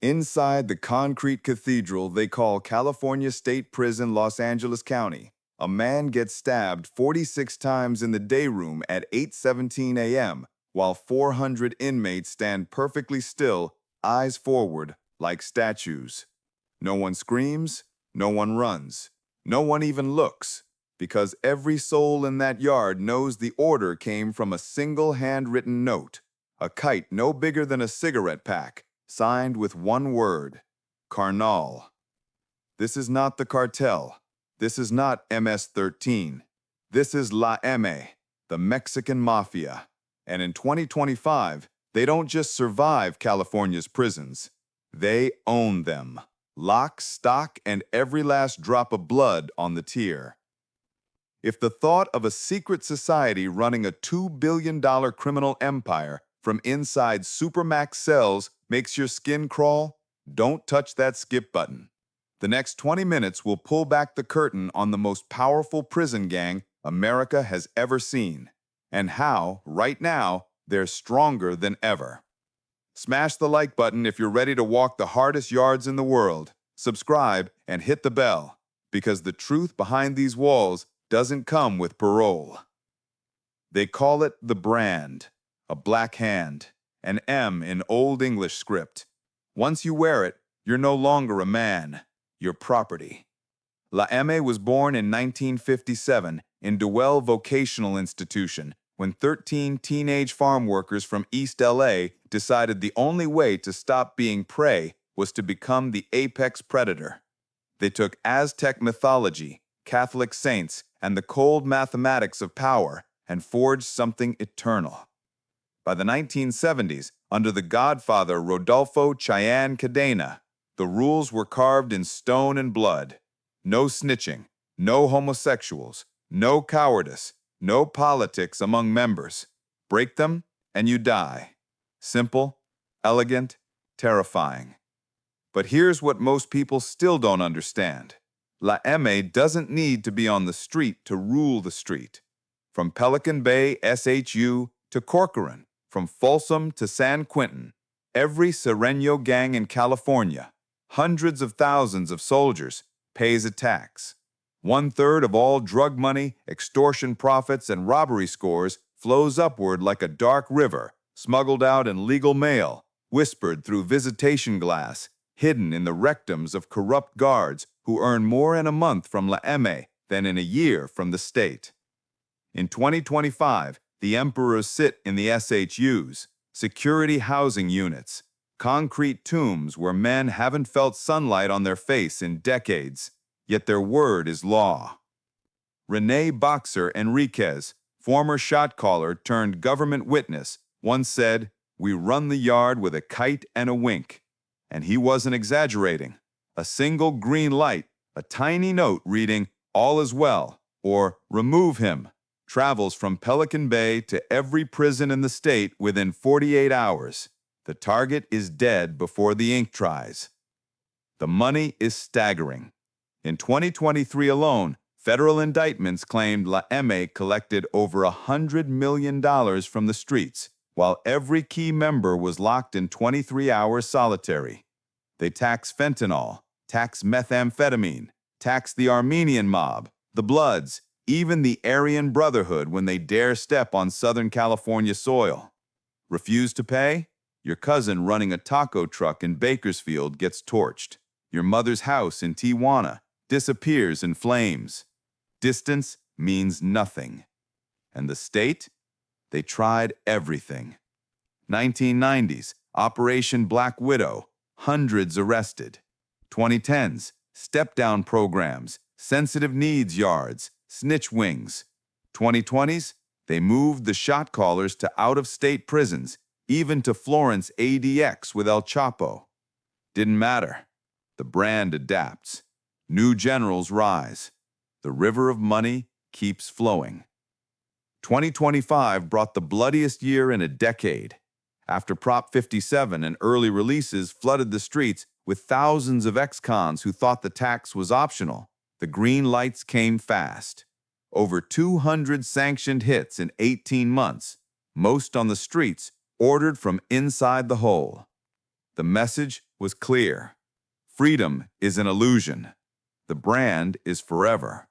Inside the concrete cathedral they call California State Prison, Los Angeles County, a man gets stabbed 46 times in the day room at 8:17 a.m., while 400 inmates stand perfectly still, eyes forward, like statues. No one screams, no one runs, no one even looks, because every soul in that yard knows the order came from a single handwritten note, a kite no bigger than a cigarette pack, signed with one word, Carnal. This is not the cartel. This is not MS-13. This is La M, the Mexican Mafia. And in 2025, they don't just survive California's prisons. They own them. Lock, stock, and every last drop of blood on the tier. If the thought of a secret society running a $2 billion criminal empire from inside supermax cells makes your skin crawl, don't touch that skip button. The next 20 minutes will pull back the curtain on the most powerful prison gang America has ever seen, and how, right now, they're stronger than ever. Smash the like button if you're ready to walk the hardest yards in the world. Subscribe and hit the bell, because the truth behind these walls doesn't come with parole. They call it the brand, a black hand, an M in Old English script. Once you wear it, you're no longer a man, you're property. La M was born in 1957 in Dewell Vocational Institution when 13 teenage farm workers from East LA decided the only way to stop being prey was to become the apex predator. They took Aztec mythology, Catholic saints, and the cold mathematics of power and forged something eternal. By the 1970s, under the godfather Rodolfo Cheyenne Cadena, the rules were carved in stone and blood. No snitching, no homosexuals, no cowardice, no politics among members. Break them, and you die. Simple, elegant, terrifying. But here's what most people still don't understand. La M doesn't need to be on the street to rule the street. From Pelican Bay SHU to Corcoran, from Folsom to San Quentin, every Sureño gang in California, hundreds of thousands of soldiers, pays a tax. 1/3 of all drug money, extortion profits, and robbery scores flows upward like a dark river, smuggled out in legal mail, whispered through visitation glass, hidden in the rectums of corrupt guards who earn more in a month from La M than in a year from the state. In 2025, the emperors sit in the SHUs, security housing units, concrete tombs where men haven't felt sunlight on their face in decades, yet their word is law. René Boxer Enriquez, former shot caller turned government witness, once said, "We run the yard with a kite and a wink." And he wasn't exaggerating. A single green light, a tiny note reading, "All is well," or "Remove him," travels from Pelican Bay to every prison in the state within 48 hours. The target is dead before the ink dries. The money is staggering. In 2023 alone, federal indictments claimed La M collected over $100 million from the streets, while every key member was locked in 23-hour solitary. They tax fentanyl, tax methamphetamine, tax the Armenian mob, the Bloods, even the Aryan Brotherhood when they dare step on Southern California soil. Refuse to pay? Your cousin running a taco truck in Bakersfield gets torched. Your mother's house in Tijuana disappears in flames. Distance means nothing. And the state? They tried everything. 1990s, Operation Black Widow, hundreds arrested. 2010s, step-down programs, sensitive needs yards, snitch wings. 2020s, they moved the shot callers to out-of-state prisons, even to Florence ADX with El Chapo. Didn't matter. The brand adapts. New generals rise. The river of money keeps flowing. 2025 brought the bloodiest year in a decade. After Prop 57 and early releases flooded the streets with thousands of ex-cons who thought the tax was optional, the green lights came fast. Over 200 sanctioned hits in 18 months, most on the streets, ordered from inside the hole. The message was clear. Freedom is an illusion. The brand is forever.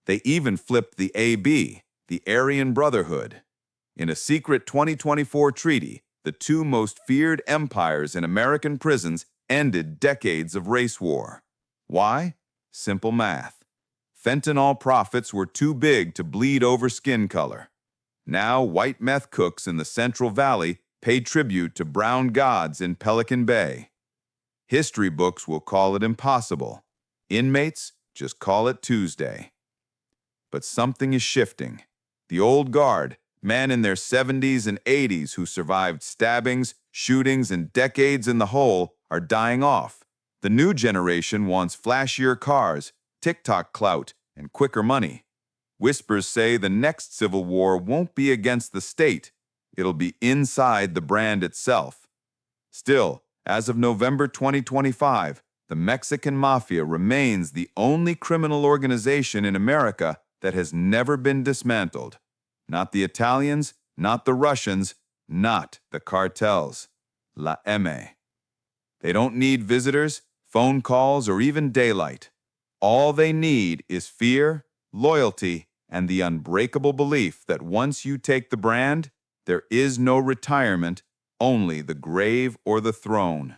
They even flipped the AB, the Aryan Brotherhood. In a secret 2024 treaty, the two most feared empires in American prisons ended decades of race war. Why? Simple math. Fentanyl profits were too big to bleed over skin color. Now, white meth cooks in the Central Valley pay tribute to brown gods in Pelican Bay. History books will call it impossible. Inmates just call it Tuesday. But something is shifting. The old guard, men in their 70s and 80s who survived stabbings, shootings, and decades in the hole, are dying off. The new generation wants flashier cars, TikTok clout, and quicker money. Whispers say the next civil war won't be against the state. It'll be inside the brand itself. Still, as of November 2025, the Mexican Mafia remains the only criminal organization in America that has never been dismantled. Not the Italians, not the Russians, not the cartels. La M. They don't need visitors, phone calls, or even daylight. All they need is fear, loyalty, and the unbreakable belief that once you take the brand, there is no retirement, only the grave or the throne.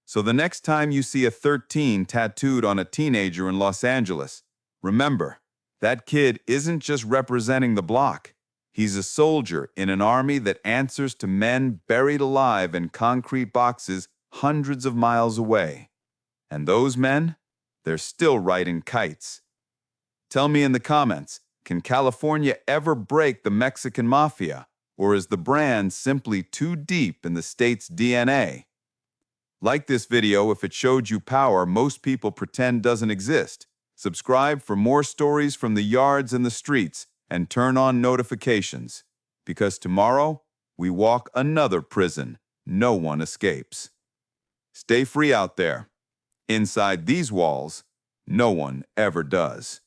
So the next time you see a 13 tattooed on a teenager in Los Angeles, remember, that kid isn't just representing the block. He's a soldier in an army that answers to men buried alive in concrete boxes hundreds of miles away. And those men, they're still riding kites. Tell me in the comments, can California ever break the Mexican Mafia, or is the brand simply too deep in the state's DNA? Like this video if it showed you power most people pretend doesn't exist. Subscribe for more stories from the yards and the streets, and turn on notifications. Because tomorrow, we walk another prison no one escapes. Stay free out there. Inside these walls, no one ever does.